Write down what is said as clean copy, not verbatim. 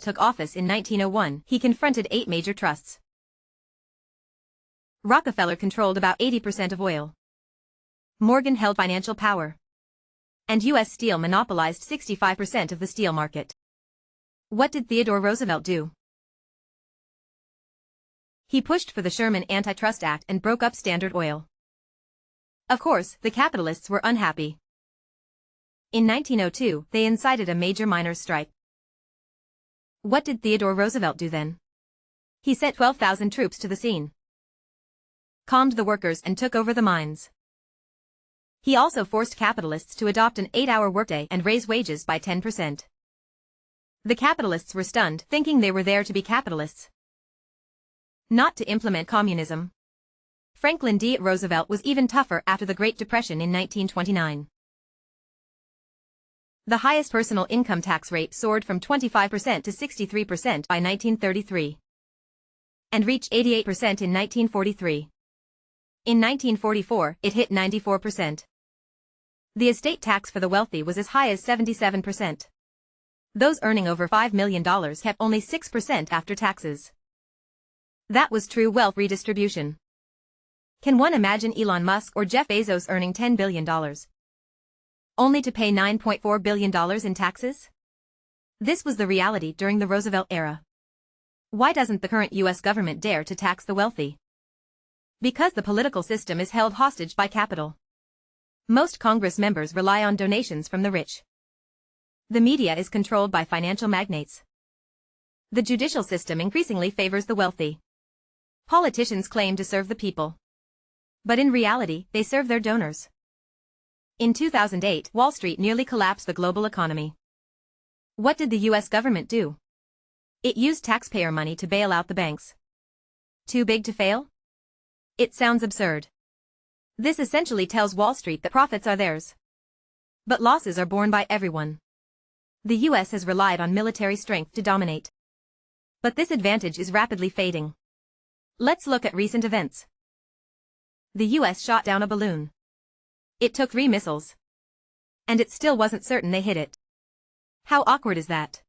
took office in 1901, he confronted 8 major trusts. Rockefeller controlled about 80% of oil. Morgan held financial power. And U.S. Steel monopolized 65% of the steel market. What did Theodore Roosevelt do? He pushed for the Sherman Antitrust Act and broke up Standard Oil. Of course, the capitalists were unhappy. In 1902, they incited a major miners' strike. What did Theodore Roosevelt do then? He sent 12,000 troops to the scene, calmed the workers and took over the mines. He also forced capitalists to adopt an 8-hour workday and raise wages by 10%. The capitalists were stunned, thinking they were there to be capitalists, not to implement communism. Franklin D. Roosevelt was even tougher after the Great Depression in 1929. The highest personal income tax rate soared from 25% to 63% by 1933 and reached 88% in 1943. In 1944, it hit 94%. The estate tax for the wealthy was as high as 77%. Those earning over $5 million kept only 6% after taxes. That was true wealth redistribution. Can one imagine Elon Musk or Jeff Bezos earning $10 billion? Only to pay $9.4 billion in taxes? This was the reality during the Roosevelt era. Why doesn't the current U.S. government dare to tax the wealthy? Because the political system is held hostage by capital. Most Congress members rely on donations from the rich. The media is controlled by financial magnates. The judicial system increasingly favors the wealthy. Politicians claim to serve the people, but in reality, they serve their donors. In 2008, Wall Street nearly collapsed the global economy. What did the U.S. government do? It used taxpayer money to bail out the banks. Too big to fail? It sounds absurd. This essentially tells Wall Street that profits are theirs, but losses are borne by everyone. The U.S. has relied on military strength to dominate, but this advantage is rapidly fading. Let's look at recent events. The U.S. shot down a balloon. It took 3 missiles, and it still wasn't certain they hit it. How awkward is that?